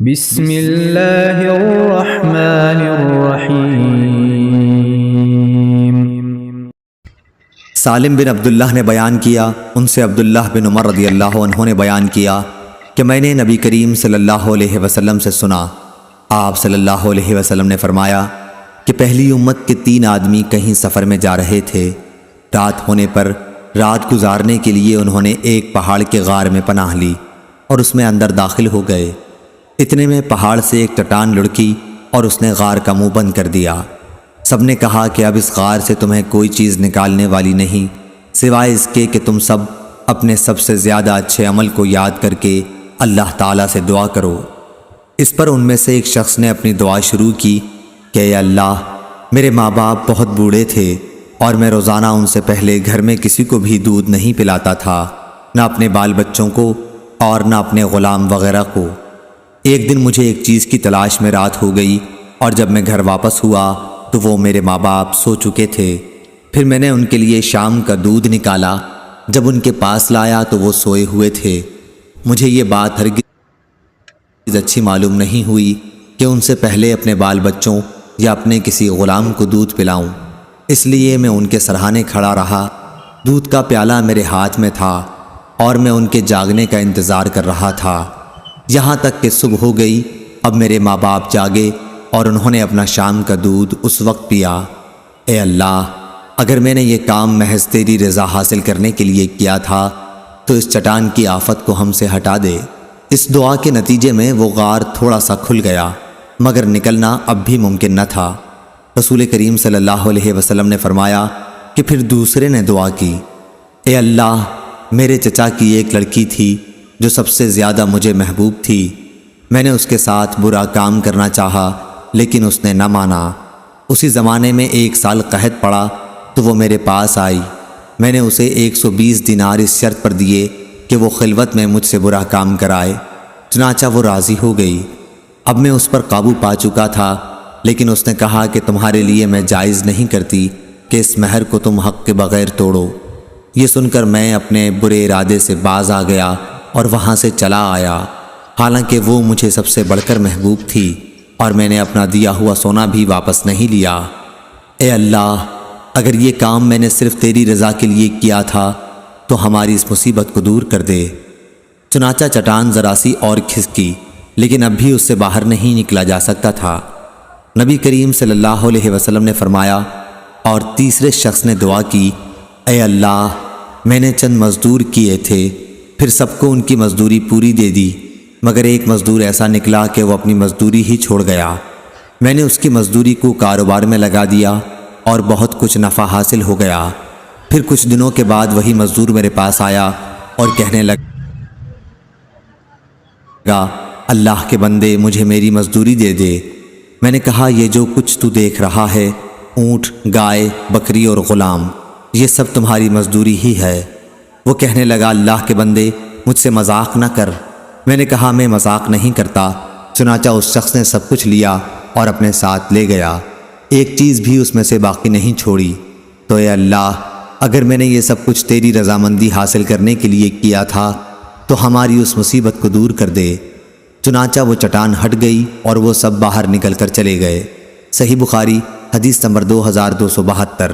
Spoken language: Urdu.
بسم اللہ الرحمن الرحیم۔ سالم بن عبداللہ نے بیان کیا، ان سے عبداللہ بن عمر رضی اللہ عنہ نے بیان کیا کہ میں نے نبی کریم صلی اللہ علیہ وسلم سے سنا، آپ صلی اللہ علیہ وسلم نے فرمایا کہ پہلی امت کے 3 آدمی کہیں سفر میں جا رہے تھے۔ رات ہونے پر رات گزارنے کے لیے انہوں نے ایک پہاڑ کے غار میں پناہ لی اور اس میں اندر داخل ہو گئے۔ اتنے میں پہاڑ سے ایک چٹان لڑکی اور اس نے غار کا منہ بند کر دیا۔ سب نے کہا کہ اب اس غار سے تمہیں کوئی چیز نکالنے والی نہیں سوائے اس کے کہ تم سب اپنے سب سے زیادہ اچھے عمل کو یاد کر کے اللہ تعالیٰ سے دعا کرو۔ اس پر ان میں سے ایک شخص نے اپنی دعا شروع کی کہ اے اللہ، میرے ماں باپ بہت بوڑھے تھے اور میں روزانہ ان سے پہلے گھر میں کسی کو بھی دودھ نہیں پلاتا تھا، نہ اپنے بال بچوں کو اور نہ اپنے غلام وغیرہ کو۔ ایک دن مجھے ایک چیز کی تلاش میں رات ہو گئی اور جب میں گھر واپس ہوا تو وہ میرے ماں باپ سو چکے تھے۔ پھر میں نے ان کے لیے شام کا دودھ نکالا، جب ان کے پاس لایا تو وہ سوئے ہوئے تھے۔ مجھے یہ بات ہرگز اچھی معلوم نہیں ہوئی کہ ان سے پہلے اپنے بال بچوں یا اپنے کسی غلام کو دودھ پلاؤں، اس لیے میں ان کے سرہانے کھڑا رہا۔ دودھ کا پیالہ میرے ہاتھ میں تھا اور میں ان کے جاگنے کا انتظار کر رہا تھا، یہاں تک کہ صبح ہو گئی۔ اب میرے ماں باپ جاگے اور انہوں نے اپنا شام کا دودھ اس وقت پیا۔ اے اللہ، اگر میں نے یہ کام محض تیری رضا حاصل کرنے کے لیے کیا تھا تو اس چٹان کی آفت کو ہم سے ہٹا دے۔ اس دعا کے نتیجے میں وہ غار تھوڑا سا کھل گیا، مگر نکلنا اب بھی ممکن نہ تھا۔ رسول کریم صلی اللہ علیہ وسلم نے فرمایا کہ پھر دوسرے نے دعا کی، اے اللہ، میرے چچا کی ایک لڑکی تھی جو سب سے زیادہ مجھے محبوب تھی، میں نے اس کے ساتھ برا کام کرنا چاہا لیکن اس نے نہ مانا۔ اسی زمانے میں 1 سال قحط پڑا تو وہ میرے پاس آئی، میں نے اسے 120 دینار اس شرط پر دیے کہ وہ خلوت میں مجھ سے برا کام کرائے، چنانچہ وہ راضی ہو گئی۔ اب میں اس پر قابو پا چکا تھا، لیکن اس نے کہا کہ تمہارے لیے میں جائز نہیں کرتی کہ اس مہر کو تم حق کے بغیر توڑو۔ یہ سن کر میں اپنے برے ارادے سے باز آ گیا اور وہاں سے چلا آیا، حالانکہ وہ مجھے سب سے بڑھ کر محبوب تھی، اور میں نے اپنا دیا ہوا سونا بھی واپس نہیں لیا۔ اے اللہ، اگر یہ کام میں نے صرف تیری رضا کے لیے کیا تھا تو ہماری اس مصیبت کو دور کر دے۔ چنانچہ چٹان ذرا سی اور کھسکی، لیکن اب بھی اس سے باہر نہیں نکلا جا سکتا تھا۔ نبی کریم صلی اللہ علیہ وسلم نے فرمایا، اور تیسرے شخص نے دعا کی، اے اللہ، میں نے چند مزدور کیے تھے، پھر سب کو ان کی مزدوری پوری دے دی، مگر ایک مزدور ایسا نکلا کہ وہ اپنی مزدوری ہی چھوڑ گیا۔ میں نے اس کی مزدوری کو کاروبار میں لگا دیا اور بہت کچھ نفع حاصل ہو گیا۔ پھر کچھ دنوں کے بعد وہی مزدور میرے پاس آیا اور کہنے لگا، اللہ کے بندے، مجھے میری مزدوری دے دے۔ میں نے کہا، یہ جو کچھ تو دیکھ رہا ہے، اونٹ، گائے، بکری اور غلام، یہ سب تمہاری مزدوری ہی ہے۔ وہ کہنے لگا، اللہ کے بندے، مجھ سے مذاق نہ کر۔ میں نے کہا، میں مذاق نہیں کرتا۔ چنانچہ اس شخص نے سب کچھ لیا اور اپنے ساتھ لے گیا، ایک چیز بھی اس میں سے باقی نہیں چھوڑی۔ تو اے اللہ، اگر میں نے یہ سب کچھ تیری رضامندی حاصل کرنے کے لیے کیا تھا تو ہماری اس مصیبت کو دور کر دے۔ چنانچہ وہ چٹان ہٹ گئی اور وہ سب باہر نکل کر چلے گئے۔ صحیح بخاری، حدیث نمبر 2272۔